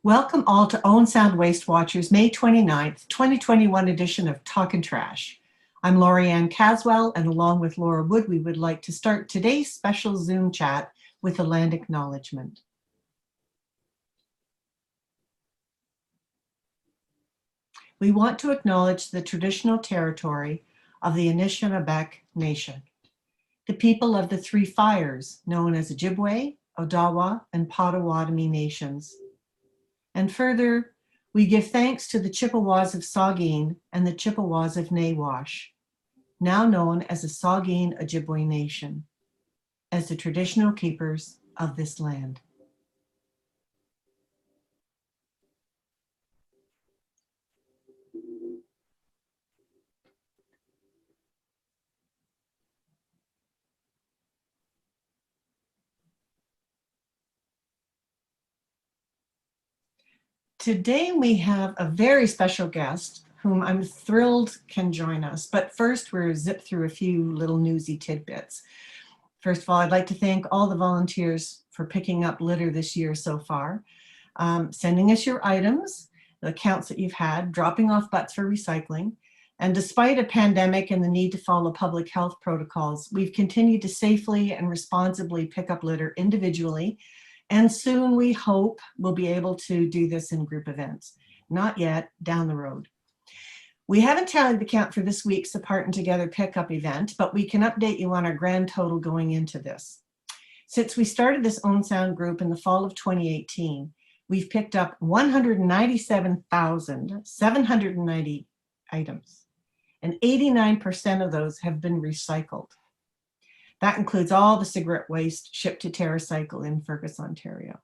Welcome all to Owen Sound Waste Watcher's May 29th, 2021 edition of Talkin' Trash. I'm Lori-Ann Caswell, and along with Laura Wood, we would like to start today's special Zoom chat with a land acknowledgement. We want to acknowledge the traditional territory of the Anishinaabe Nation, the people of the Three Fires, known as Ojibwe, Odawa, and Potawatomi nations. And further, we give thanks to the Chippewas of Saugeen and the Chippewas of Nawash, now known as the Saugeen Ojibwe Nation, as the traditional keepers of this land. Today we have a very special guest whom I'm thrilled can join us. But first, we'll zip through a few little newsy tidbits. First of all, I'd like to thank all the volunteers for picking up litter this year so far, sending us your items, the counts that you've had, dropping off butts for recycling. And despite a pandemic and the need to follow public health protocols, we've continued to safely and responsibly pick up litter individually. And soon we hope we'll be able to do this in group events. Not yet, down the road. We haven't tallied the count for this week's Apart and Together pickup event, but we can update you on our grand total going into this. Since we started this Owen Sound group in the fall of 2018, we've picked up 197,790 items, and 89% of those have been recycled. That includes all the cigarette waste shipped to TerraCycle in Fergus, Ontario.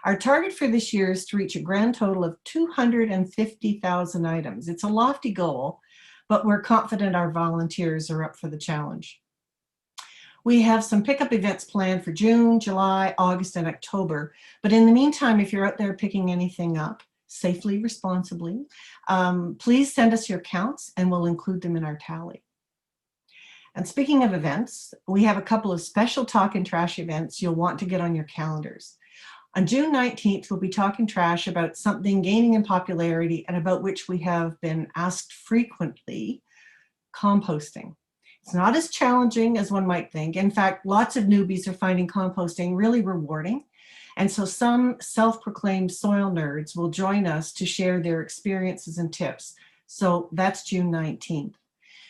Our target for this year is to reach a grand total of 250,000 items. It's a lofty goal, but we're confident our volunteers are up for the challenge. We have some pickup events planned for June, July, August, and October. But in the meantime, if you're out there picking anything up, safely, responsibly, please send us your counts and we'll include them in our tally. And speaking of events, we have a couple of special Talkin' Trash events you'll want to get on your calendars. On June 19th, we'll be talking trash about something gaining in popularity and about which we have been asked frequently, composting. It's not as challenging as one might think. In fact, lots of newbies are finding composting really rewarding. And so some self-proclaimed soil nerds will join us to share their experiences and tips. So that's June 19th.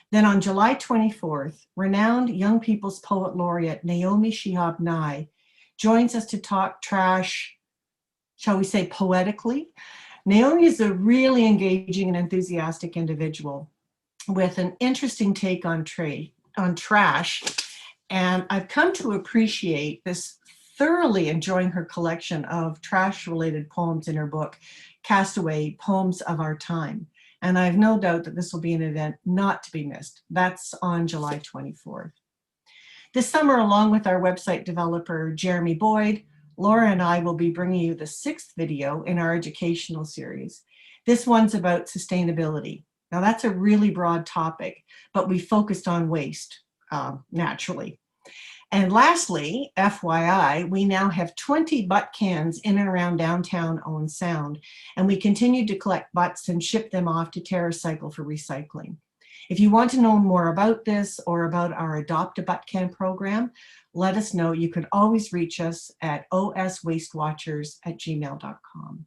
Then on July 24th, renowned Young People's Poet Laureate Naomi Shihab Nye joins us to talk trash, shall we say poetically. Naomi is a really engaging and enthusiastic individual with an interesting take on trash. And I've come to appreciate this, thoroughly enjoying her collection of trash-related poems in her book, Castaway, Poems of Our Time. And I have no doubt that this will be an event not to be missed. That's on July 24th. This summer, along with our website developer, Jeremy Boyd, Laura and I will be bringing you the 6th video in our educational series. This one's about sustainability. Now that's a really broad topic, but we focused on waste, naturally. And lastly, FYI, we now have 20 butt cans in and around downtown Owen Sound, and we continue to collect butts and ship them off to TerraCycle for recycling. If you want to know more about this or about our Adopt a Butt Can program, let us know. You can always reach us at oswastewatchers@gmail.com.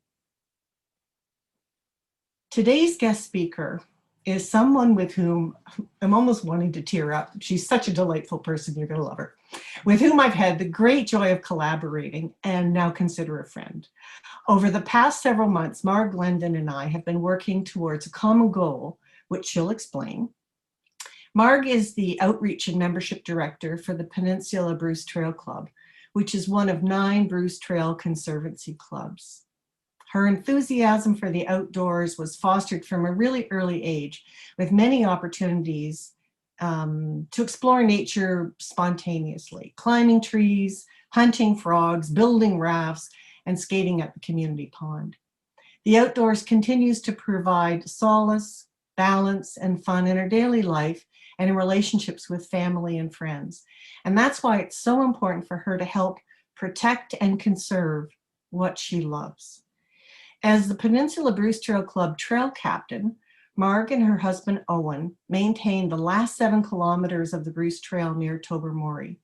Today's guest speaker is someone with whom I'm almost wanting to tear up. She's such a delightful person, you're gonna love her. With whom I've had the great joy of collaborating and now consider a friend. Over the past several months, Marg Glendon and I have been working towards a common goal, which she'll explain. Marg is the Outreach and Membership Director for the Peninsula Bruce Trail Club, which is one of 9 Bruce Trail Conservancy clubs. Her enthusiasm for the outdoors was fostered from a really early age, with many opportunities to explore nature spontaneously, climbing trees, hunting frogs, building rafts, and skating at the community pond. The outdoors continues to provide solace, balance, and fun in her daily life and in relationships with family and friends. And that's why it's so important for her to help protect and conserve what she loves. As the Peninsula Bruce Trail Club trail captain, Marg and her husband Owen maintained the last 7 kilometers of the Bruce Trail near Tobermory.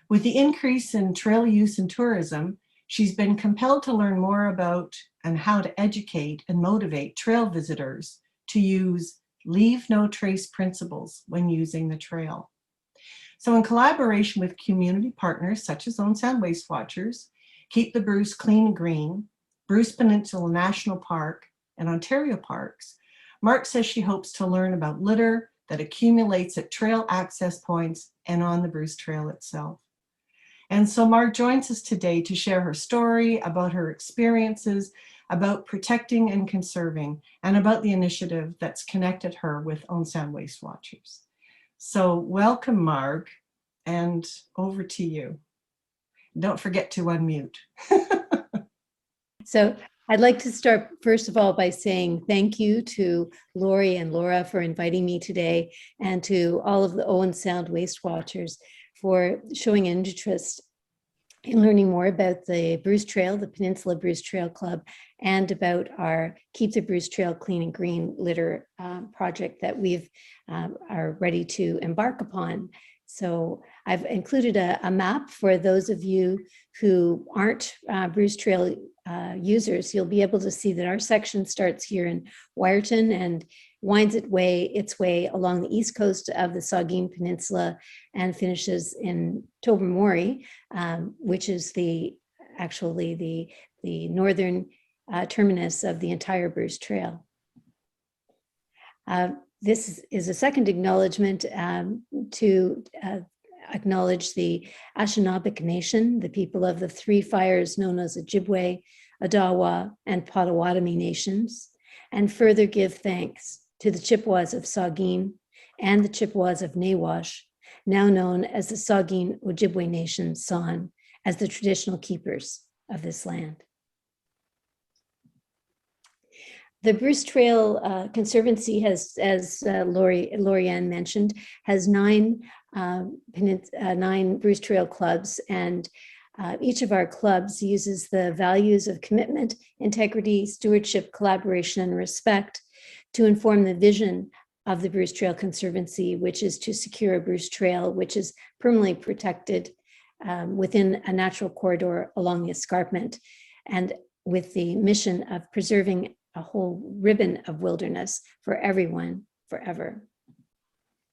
With the increase in trail use and tourism, she's been compelled to learn more about and how to educate and motivate trail visitors to use leave no trace principles when using the trail. So in collaboration with community partners such as Owen Sound Waste Watchers, Keep the Bruce Clean and Green, Bruce Peninsula National Park, and Ontario Parks, Marg says she hopes to learn about litter that accumulates at trail access points and on the Bruce Trail itself. And so Marg joins us today to share her story, about her experiences, about protecting and conserving, and about the initiative that's connected her with Owen Sound Waste Watchers. So welcome, Marg, and over to you. Don't forget to unmute. So I'd like to start, first of all, by saying thank you to Lori and Laura for inviting me today, and to all of the Owen Sound Waste Watchers for showing an interest in learning more about the Bruce Trail, the Peninsula Bruce Trail Club, and about our Keep the Bruce Trail Clean and Green litter project that we've are ready to embark upon. So I've included a map for those of you who aren't Bruce Trail users. You'll be able to see that our section starts here in Wyerton and winds its way along the east coast of the Saugeen Peninsula and finishes in Tobermory, which is actually the northern terminus of the entire Bruce Trail. This is a second acknowledgement to acknowledge the Anishinaabe Nation, the people of the 3 fires known as Ojibwe, Odawa, and Potawatomi nations, and further give thanks to the Chippewas of Saugeen and the Chippewas of Nawash, now known as the Saugeen Ojibwe Nation, San, as the traditional keepers of this land. The Bruce Trail Conservancy has, as Lorianne mentioned, has 9 Bruce Trail clubs, and each of our clubs uses the values of commitment, integrity, stewardship, collaboration, and respect to inform the vision of the Bruce Trail Conservancy, which is to secure a Bruce Trail which is permanently protected within a natural corridor along the escarpment, and with the mission of preserving a whole ribbon of wilderness for everyone forever.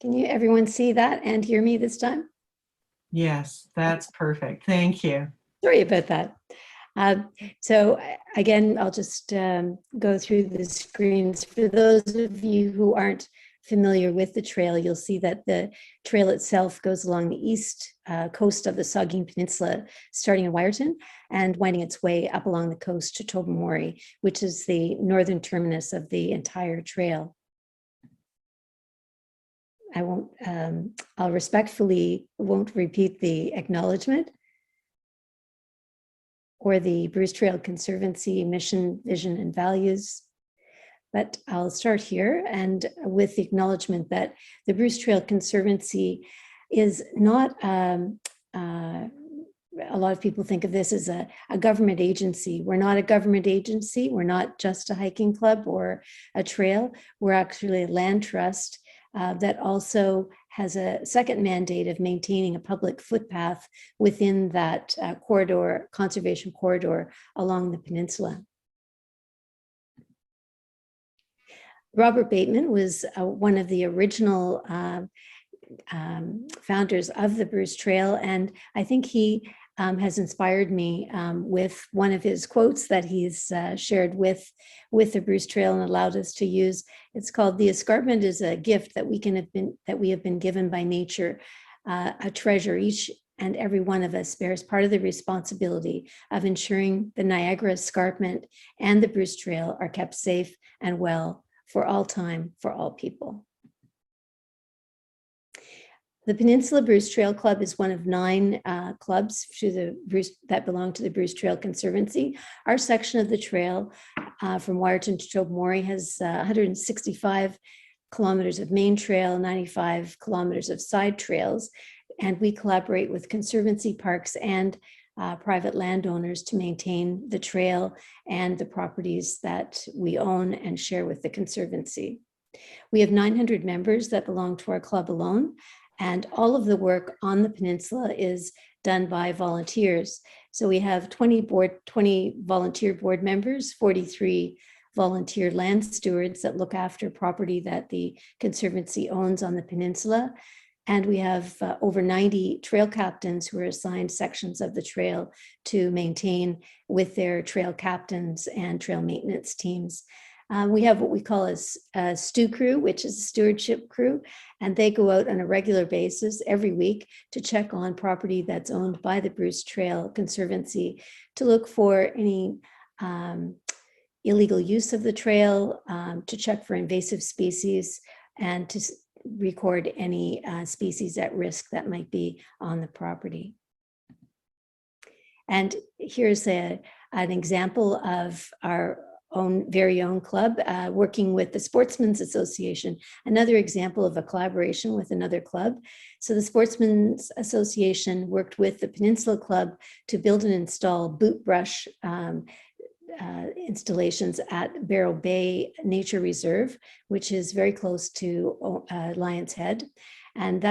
Can you everyone see that and hear me this time? Yes, that's perfect. Thank you. Sorry about that. So again, I'll just go through the screens. For those of you who aren't familiar with the trail, you'll see that the trail itself goes along the east coast of the Saugeen Peninsula, starting in Wyerton and winding its way up along the coast to Tobermory, which is the northern terminus of the entire trail. I'll respectfully won't repeat the acknowledgement or the Bruce Trail Conservancy mission, vision, and values. But I'll start here, and with the acknowledgement that the Bruce Trail Conservancy is not, a lot of people think of this as a government agency. We're not a government agency. We're not just a hiking club or a trail. We're actually a land trust that also has a second mandate of maintaining a public footpath within that corridor, conservation corridor along the peninsula. Robert Bateman was one of the original founders of the Bruce Trail, and I think he has inspired me with one of his quotes that he's shared with the Bruce Trail and allowed us to use. It's called, "The escarpment is a gift that we have been given by nature, a treasure. Each and every one of us bears part of the responsibility of ensuring the Niagara Escarpment and the Bruce Trail are kept safe and well for all time, for all people." The Peninsula Bruce Trail Club is one of 9 clubs that belong to the Bruce Trail Conservancy. Our section of the trail from Wyerton to Tobermory has 165 kilometers of main trail, 95 kilometers of side trails, and we collaborate with conservancy parks and private landowners to maintain the trail and the properties that we own and share with the Conservancy. We have 900 members that belong to our club alone, and all of the work on the peninsula is done by volunteers. So we have 20 volunteer board members, 43 volunteer land stewards that look after property that the Conservancy owns on the peninsula. And we have over 90 trail captains who are assigned sections of the trail to maintain with their trail captains and trail maintenance teams. We have what we call a stew crew, which is a stewardship crew, and they go out on a regular basis every week to check on property that's owned by the Bruce Trail Conservancy to look for any illegal use of the trail, to check for invasive species, and to record any species at risk that might be on the property. And here's an example of our very own club working with the Sportsmen's Association, another example of a collaboration with another club. So the Sportsmen's Association worked with the Peninsula Club to build and install boot brush installations at Barrow Bay Nature Reserve, which is very close to Lion's Head. And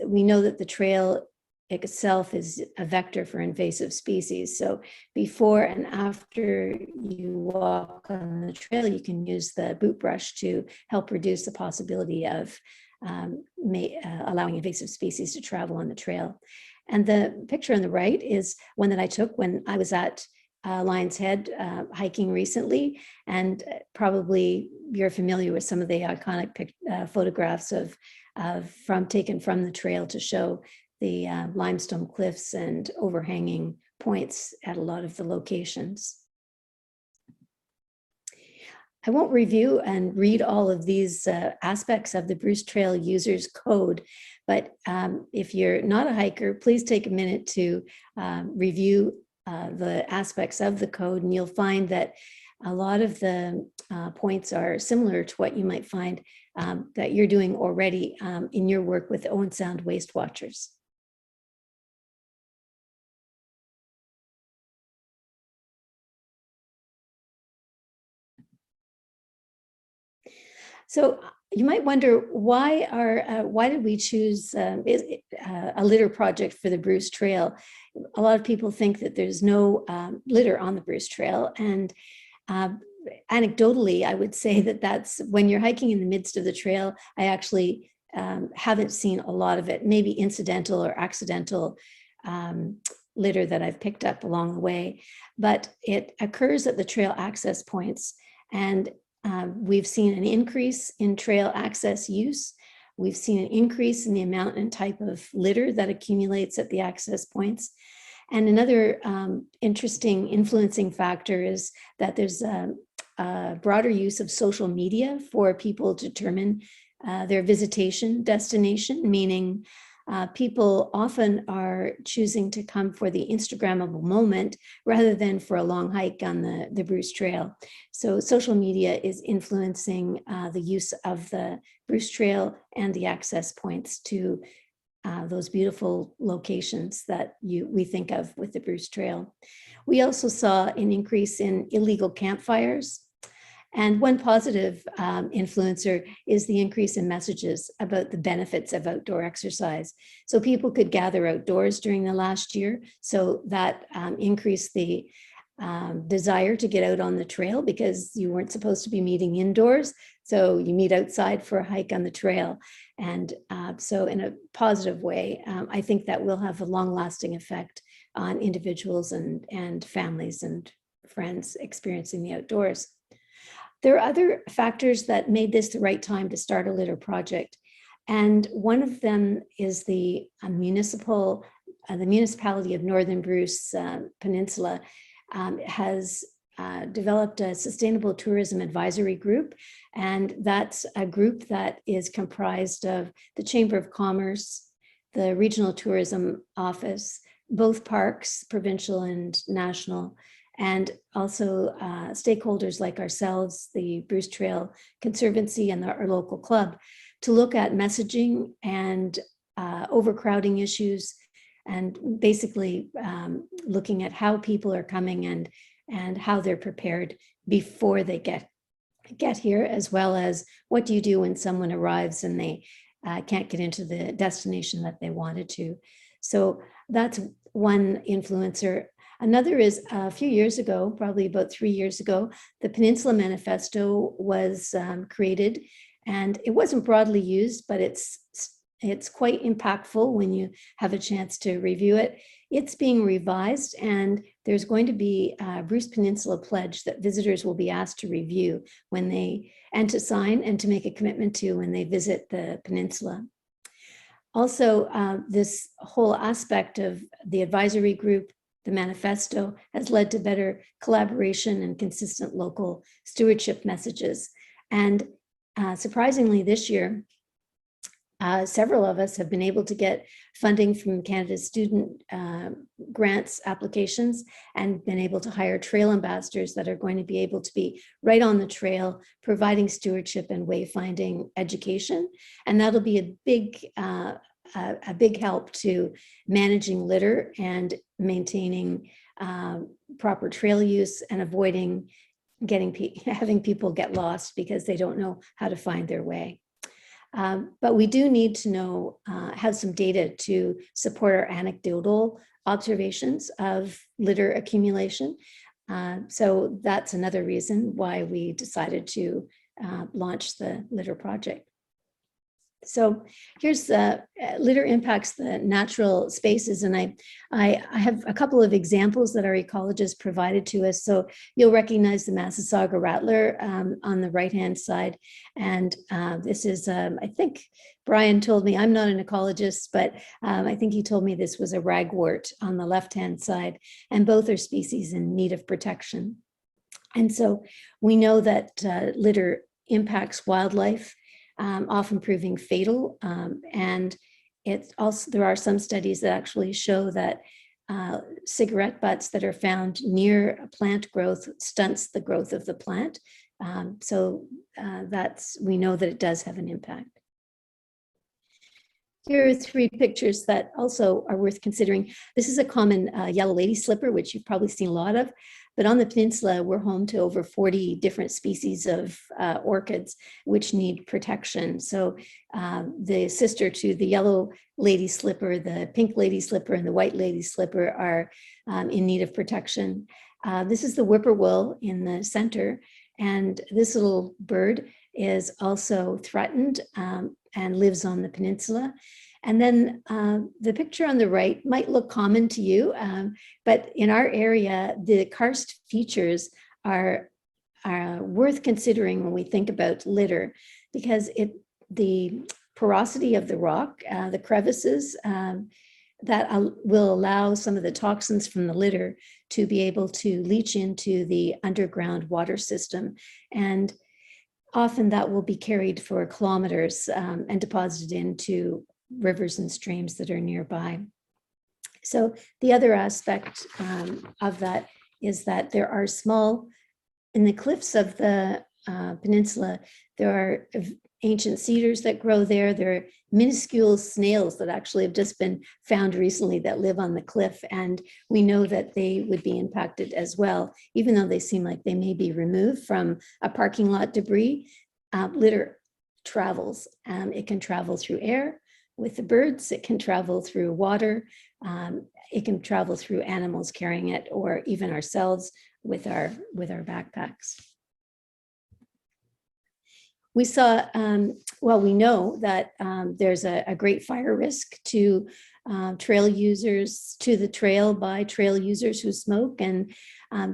we know that the trail itself is a vector for invasive species. So before and after you walk on the trail, you can use the boot brush to help reduce the possibility of allowing invasive species to travel on the trail. And the picture on the right is one that I took when I was at Lion's Head hiking recently, and probably you're familiar with some of the iconic photographs taken from the trail to show the limestone cliffs and overhanging points at a lot of the locations. I won't review and read all of these aspects of the Bruce Trail Users Code, but if you're not a hiker, please take a minute to review the aspects of the code, and you'll find that a lot of the points are similar to what you might find that you're doing already in your work with Owen Sound Waste Watchers. So you might wonder why did we choose a litter project for the Bruce Trail? A lot of people think that there's no litter on the Bruce Trail, and anecdotally, I would say that that's when you're hiking in the midst of the trail. I actually haven't seen a lot of it, maybe incidental or accidental litter that I've picked up along the way, but it occurs at the trail access points, and we've seen an increase in trail access use. We've seen an increase in the amount and type of litter that accumulates at the access points. And another interesting influencing factor is that there's a broader use of social media for people to determine their visitation destination, meaning people often are choosing to come for the Instagrammable moment rather than for a long hike on the Bruce Trail. So social media is influencing the use of the Bruce Trail and the access points to those beautiful locations that we think of with the Bruce Trail. We also saw an increase in illegal campfires. And one positive influencer is the increase in messages about the benefits of outdoor exercise. So people could gather outdoors during the last year. So that increased the desire to get out on the trail because you weren't supposed to be meeting indoors. So you meet outside for a hike on the trail. And so in a positive way, I think that will have a long-lasting effect on individuals and families and friends experiencing the outdoors. There are other factors that made this the right time to start a litter project. And one of them is the municipality of Northern Bruce Peninsula has developed a sustainable tourism advisory group. And that's a group that is comprised of the Chamber of Commerce, the Regional Tourism Office, both parks, provincial and national, and also stakeholders like ourselves, the Bruce Trail Conservancy and our local club, to look at messaging and overcrowding issues, and basically looking at how people are coming and how they're prepared before they get here, as well as what do you do when someone arrives and they can't get into the destination that they wanted to. So that's one influencer. Another is a few years ago, probably about 3 years ago, the Peninsula Manifesto was created, and it wasn't broadly used, but it's quite impactful when you have a chance to review it. It's being revised, and there's going to be a Bruce Peninsula pledge that visitors will be asked to review and to sign and to make a commitment to when they visit the peninsula. Also, this whole aspect of the advisory group, the manifesto, has led to better collaboration and consistent local stewardship messages. And surprisingly, this year, several of us have been able to get funding from Canada's student grants applications and been able to hire trail ambassadors that are going to be able to be right on the trail, providing stewardship and wayfinding education. And that'll be a big help to managing litter and maintaining proper trail use and avoiding having people get lost because they don't know how to find their way. But we do need to have some data to support our anecdotal observations of litter accumulation. So that's another reason why we decided to launch the litter project. So here's the litter impacts the natural spaces, and I have a couple of examples that our ecologists provided to us. So you'll recognize the Massasauga rattler on the right-hand side, and this is, I think Brian told me, I'm not an ecologist, but I think he told me this was a ragwort on the left-hand side, and both are species in need of protection. And so we know that litter impacts wildlife, often proving fatal. And there are some studies that actually show that cigarette butts that are found near plant growth stunts the growth of the plant. So we know that it does have an impact. Here are 3 pictures that also are worth considering. This is a common yellow lady slipper, which you've probably seen a lot of. But on the peninsula, we're home to over 40 different species of orchids which need protection. So the sister to the yellow lady slipper, the pink lady slipper, and the white lady slipper are in need of protection. This is the whippoorwill in the center, and this little bird is also threatened and lives on the peninsula. And then the picture on the right might look common to you, but in our area, the karst features are worth considering when we think about litter, because the porosity of the rock, the crevices, that will allow some of the toxins from the litter to be able to leach into the underground water system. And often that will be carried for kilometers and deposited into rivers and streams that are nearby. So the other aspect of that is that there are in the cliffs of the peninsula, there are ancient cedars that grow there. There are minuscule snails that actually have just been found recently that live on the cliff. And we know that they would be impacted as well, even though they seem like they may be removed from a parking lot debris. Litter travels. It can travel through air with the birds. It can travel through water. It can travel through animals carrying it, or even ourselves with our backpacks. We saw, we know that there's a great fire risk to trail users, to the trail by trail users who smoke, and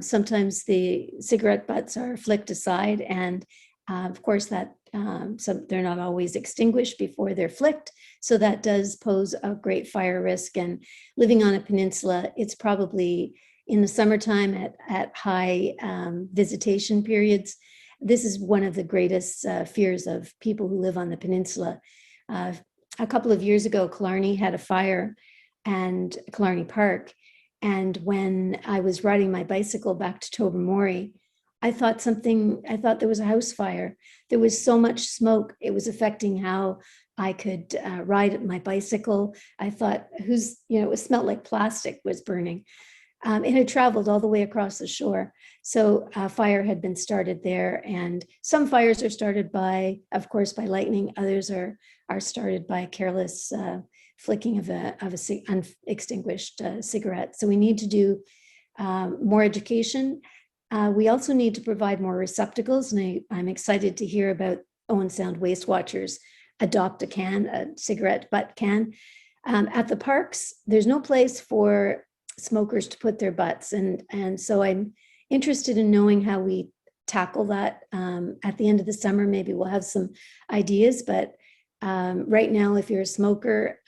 sometimes the cigarette butts are flicked aside, and of course that they're not always extinguished before they're flicked, so that does pose a great fire risk. And living on a peninsula, it's probably in the summertime at high visitation periods, this is one of the greatest fears of people who live on the peninsula. A couple of years ago, Killarney had a fire, and Killarney Park. And when I was riding my bicycle back to Tobermory, I thought there was a house fire. There was so much smoke. It was affecting how I could ride my bicycle. I thought, it smelled like plastic was burning. It had traveled all the way across the shore. So a fire had been started there. And some fires are started by, of course, by lightning. Others are started by careless flicking of a unextinguished cigarette. So we need to do more education. We also need to provide more receptacles. And I'm excited to hear about Owen Sound Waste Watchers adopt a cigarette butt can. At the parks, there's no place for smokers to put their butts. And so I'm interested in knowing how we tackle that. At the end of the summer, maybe we'll have some ideas, but right now, if you're a smoker,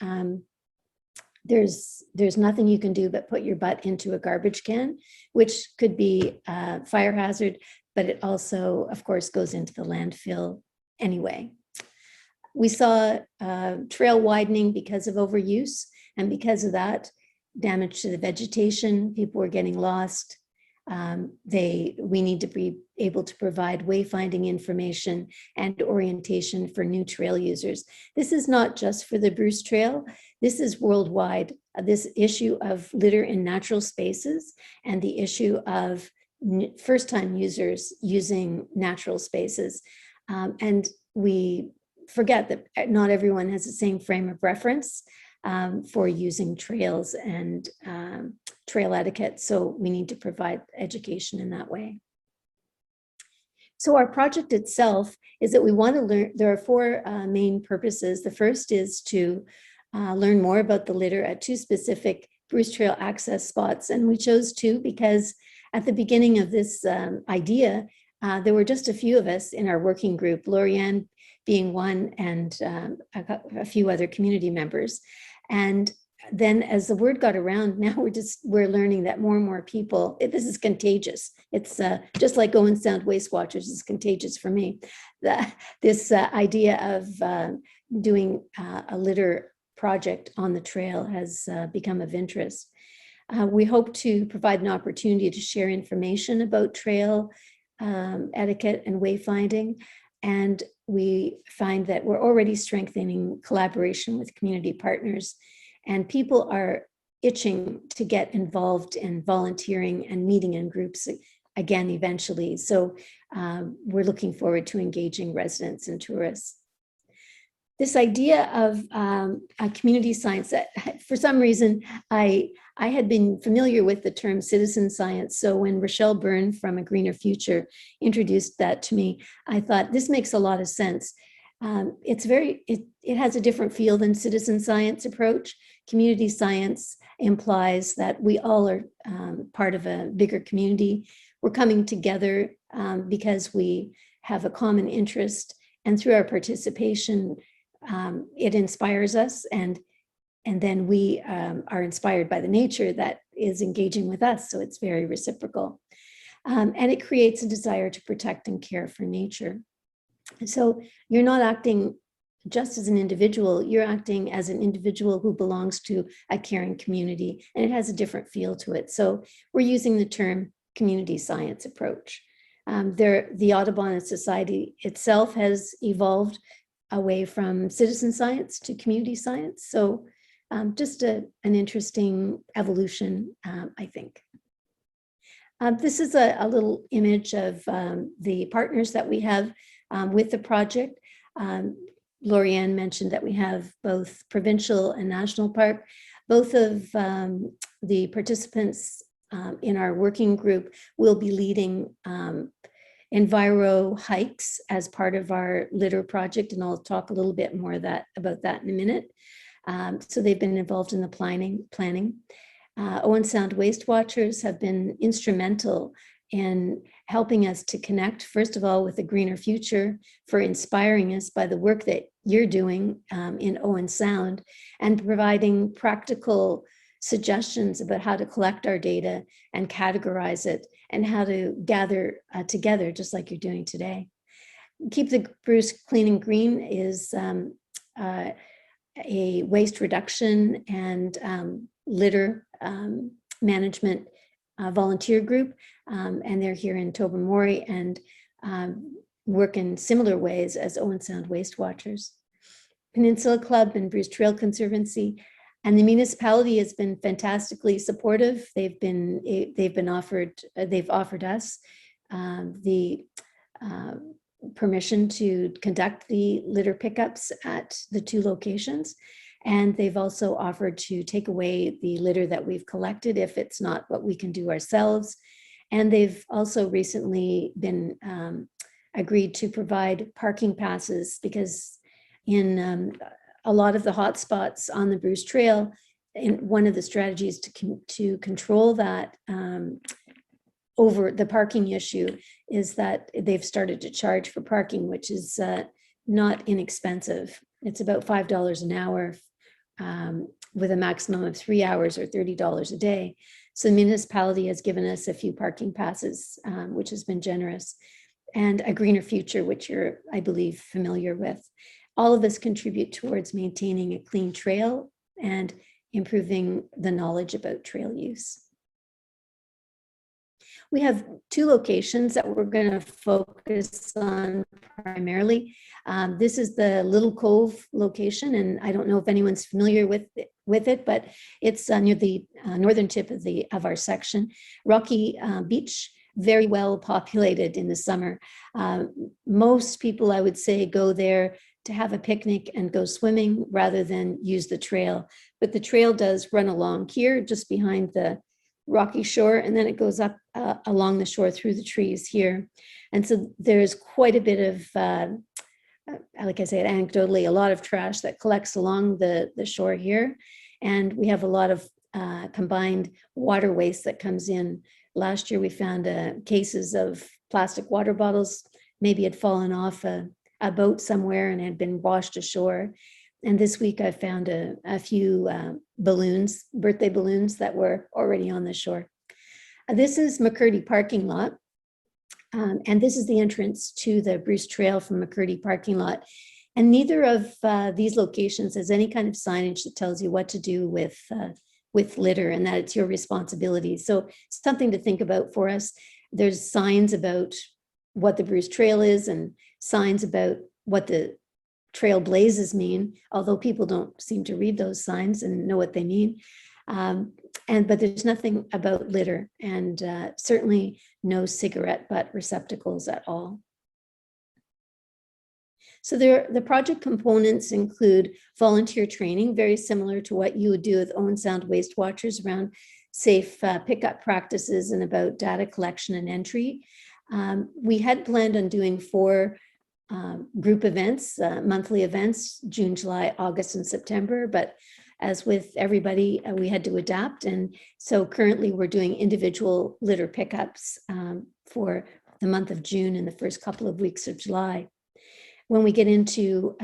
there's nothing you can do but put your butt into a garbage can, which could be a fire hazard, but it also, of course, goes into the landfill anyway. We saw trail widening because of overuse, and because of that, damage to the vegetation. People were getting lost. We need to be able to provide wayfinding information and orientation for new trail users. This is not just for the Bruce Trail. This is worldwide. This issue of litter in natural spaces and the issue of first-time users using natural spaces. And we forget that not everyone has the same frame of reference for using trails and trail etiquette. So we need to provide education in that way. So our project itself is that we want to learn, there are four main purposes. The first is to learn more about the litter at two specific Bruce Trail access spots. And we chose two because at the beginning of this idea, there were just a few of us in our working group, Lorianne being one, and a few other community members. And then as the word got around, now we're learning that more and more people, this is contagious. It's just like Owen Sound Waste Watchers is contagious for me. This idea of doing a litter project on the trail has become of interest. We hope to provide an opportunity to share information about trail etiquette and wayfinding. And we find that we're already strengthening collaboration with community partners, and people are itching to get involved in volunteering and meeting in groups again eventually. So we're looking forward to engaging residents and tourists. This idea of a community science, that for some reason, I had been familiar with the term citizen science. So when Rochelle Byrne from A Greener Future introduced that to me, I thought this makes a lot of sense. It has a different feel than citizen science approach. Community science implies that we all are part of a bigger community. We're coming together because we have a common interest, and through our participation, it inspires us, and then we are inspired by the nature that is engaging with us. So it's very reciprocal. And it creates a desire to protect and care for nature. So you're not acting just as an individual, you're acting as an individual who belongs to a caring community, and it has a different feel to it. So we're using the term community science approach. The Audubon Society itself has evolved away from citizen science to community science. So just an interesting evolution, I think. This is a little image of the partners that we have with the project. Lorianne mentioned that we have both provincial and national park. Both of the participants in our working group will be leading enviro hikes as part of our litter project, and I'll talk a little bit more about that in a minute. So they've been involved in the planning. Owen Sound Waste Watchers have been instrumental in helping us to connect, first of all, with a greener future, for inspiring us by the work that you're doing in Owen Sound, and providing practical suggestions about how to collect our data and categorize it, and how to gather together, just like you're doing today. Keep the Bruce Clean and Green is a waste reduction and litter management volunteer group, and they're here in Tobermory and work in similar ways as Owen Sound Waste Watchers. Peninsula Club and Bruce Trail Conservancy, and the municipality has been fantastically supportive. They've offered us the permission to conduct the litter pickups at the 2 locations. And they've also offered to take away the litter that we've collected if it's not what we can do ourselves. And they've also recently been agreed to provide parking passes, because in a lot of the hot spots on the Bruce Trail, and one of the strategies to control that over the parking issue is that they've started to charge for parking, which is not inexpensive. It's about $5 an hour with a maximum of 3 hours or $30 a day. So the municipality has given us a few parking passes, which has been generous, and a greener future, which you're, I believe, familiar with. All of this contribute towards maintaining a clean trail and improving the knowledge about trail use. We have 2 locations that we're going to focus on primarily. This is the Little Cove location, and I don't know if anyone's familiar with it, but it's near the northern tip of our section. Rocky Beach, very well populated in the summer. Most people, I would say, go there to have a picnic and go swimming rather than use the trail. But the trail does run along here, just behind the rocky shore, and then it goes up along the shore through the trees here. And so there's quite a bit of, like I said, anecdotally, a lot of trash that collects along the shore here. And we have a lot of combined water waste that comes in. Last year, we found cases of plastic water bottles, maybe had fallen off a boat somewhere and had been washed ashore. And this week I found a few balloons, birthday balloons that were already on the shore. This is McCurdy parking lot. And this is the entrance to the Bruce Trail from McCurdy parking lot. And neither of these locations has any kind of signage that tells you what to do with litter and that it's your responsibility. So something to think about for us. There's signs about what the Bruce Trail is and signs about what the trail blazes mean, although people don't seem to read those signs and know what they mean. But there's nothing about litter, and certainly no cigarette butt receptacles at all. So the project components include volunteer training, very similar to what you would do with Owen Sound Waste Watchers around safe pickup practices and about data collection and entry. We had planned on doing 4 group events, monthly events, June, July, August, and September. But as with everybody, we had to adapt. And so currently we're doing individual litter pickups for the month of June and the first couple of weeks of July. When we get into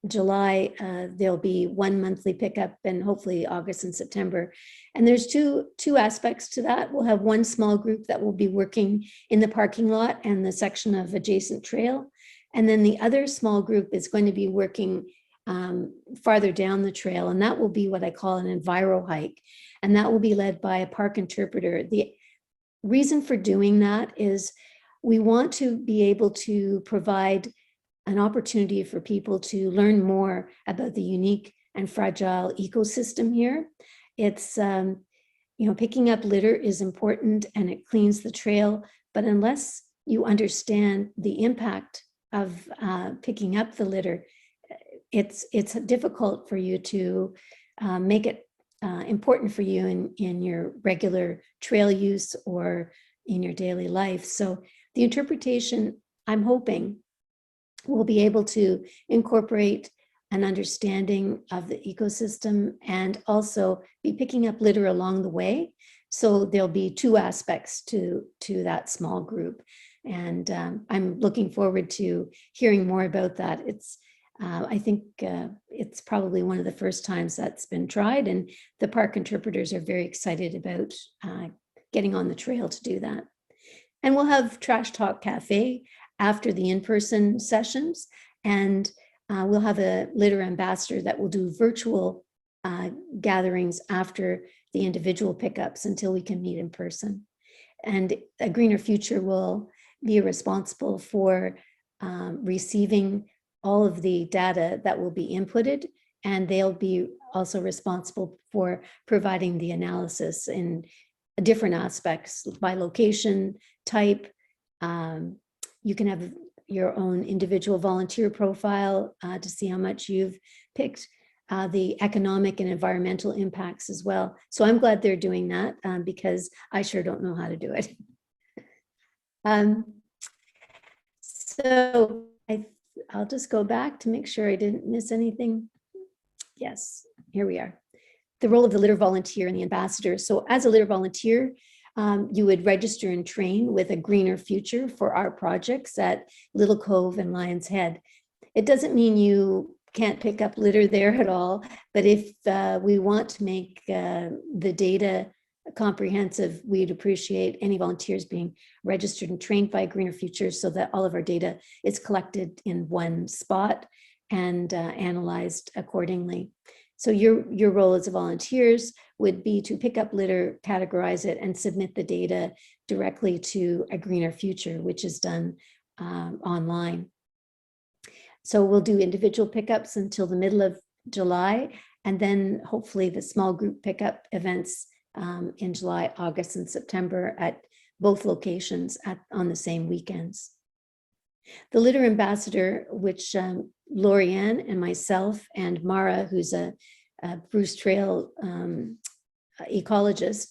July, there'll be 1 monthly pickup, and hopefully August and September. And there's two aspects to that. We'll have 1 small group that will be working in the parking lot and the section of adjacent trail. And then the other small group is going to be working farther down the trail, and that will be what I call an enviro hike. And that will be led by a park interpreter. The reason for doing that is we want to be able to provide an opportunity for people to learn more about the unique and fragile ecosystem here. It's, picking up litter is important and it cleans the trail, but unless you understand the impact of picking up the litter, it's difficult for you to make it important for you in your regular trail use or in your daily life. So the interpretation, I'm hoping, will be able to incorporate an understanding of the ecosystem and also be picking up litter along the way. So there'll be 2 aspects to that small group. And I'm looking forward to hearing more about that. I think it's probably one of the first times that's been tried, and the park interpreters are very excited about getting on the trail to do that. And we'll have Trash Talk Cafe after the in-person sessions, and we'll have a litter ambassador that will do virtual gatherings after the individual pickups until we can meet in person. And A Greener Future will be responsible for receiving all of the data that will be inputted, and they'll be also responsible for providing the analysis in different aspects by location, type. You can have your own individual volunteer profile to see how much you've picked, the economic and environmental impacts as well. So I'm glad they're doing that because I sure don't know how to do it. So I'll just go back to make sure I didn't miss anything. Yes, here we are. The role of the litter volunteer and the ambassador. So as a litter volunteer, you would register and train with A Greener Future for our projects at Little Cove and Lion's Head. It doesn't mean you can't pick up litter there at all, but if we want to make the data comprehensive, we'd appreciate any volunteers being registered and trained by Greener Future so that all of our data is collected in one spot and analyzed accordingly. So your role as a volunteers would be to pick up litter, categorize it, and submit the data directly to A Greener Future, which is done online. So we'll do individual pickups until the middle of July, and then hopefully the small group pickup events in July, August, and September at both locations on the same weekends. The litter ambassador, which Lorianne and myself and Mara, who's a Bruce Trail ecologist,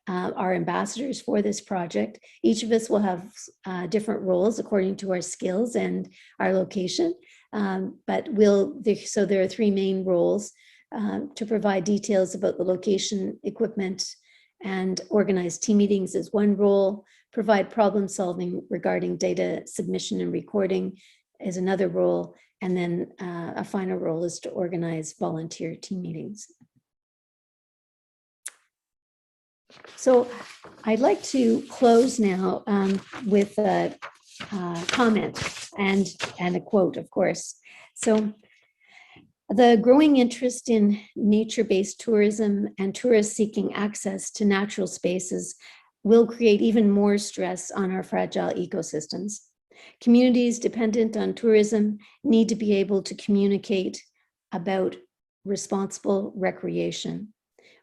are ambassadors for this project. Each of us will have different roles according to our skills and our location. So there are three main roles: to provide details about the location, equipment, and organize team meetings is one role. Provide problem solving regarding data submission and recording is another role. And then a final role is to organize volunteer team meetings. So I'd like to close now with a comment and a quote, of course. So the growing interest in nature-based tourism and tourists seeking access to natural spaces will create even more stress on our fragile ecosystems. Communities dependent on tourism need to be able to communicate about responsible recreation,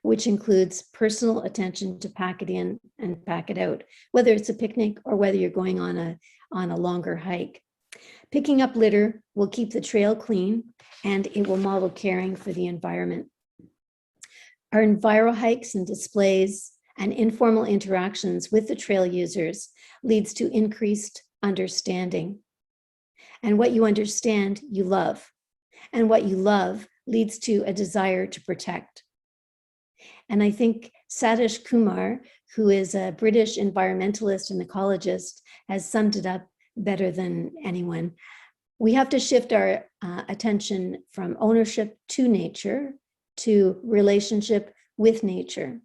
which includes personal attention to pack it in and pack it out, whether it's a picnic or whether you're going on a longer hike. Picking up litter will keep the trail clean, and it will model caring for the environment. Our enviro hikes and displays and informal interactions with the trail users leads to increased understanding. And what you understand, you love. And what you love leads to a desire to protect. And I think Satish Kumar, who is a British environmentalist and ecologist, has summed it up better than anyone. We have to shift our attention from ownership to nature to relationship with nature.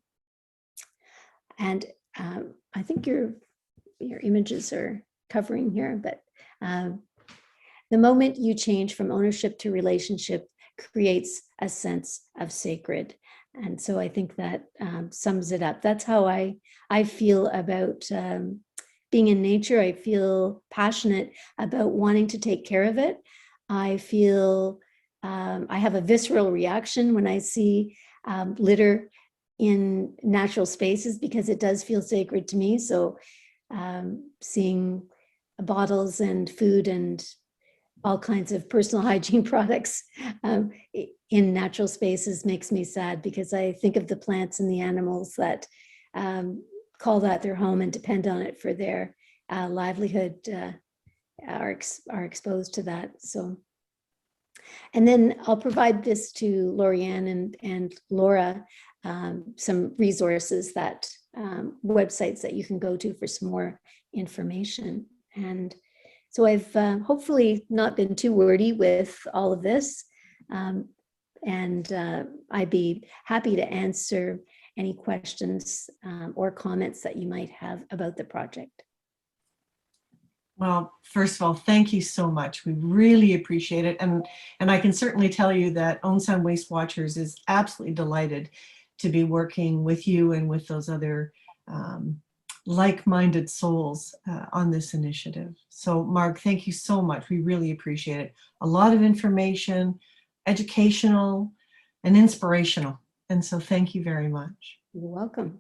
And I think your images are covering here, but the moment you change from ownership to relationship creates a sense of sacred. And so I think that sums it up. That's how I feel about being in nature. I feel passionate about wanting to take care of it. I feel I have a visceral reaction when I see litter in natural spaces because it does feel sacred to me. So seeing bottles and food and all kinds of personal hygiene products in natural spaces makes me sad because I think of the plants and the animals that call that their home and depend on it for their livelihood are exposed to that. So, and then I'll provide this to Lorianne and Laura, some resources that websites that you can go to for some more information. And so I've hopefully not been too wordy with all of this. And I'd be happy to answer any questions or comments that you might have about the project. Well, first of all, thank you so much. We really appreciate it. And I can certainly tell you that Owen Sound Waste Watchers is absolutely delighted to be working with you and with those other like-minded souls on this initiative. So Marg, thank you so much. We really appreciate it. A lot of information, educational and inspirational. And so thank you very much. You're welcome.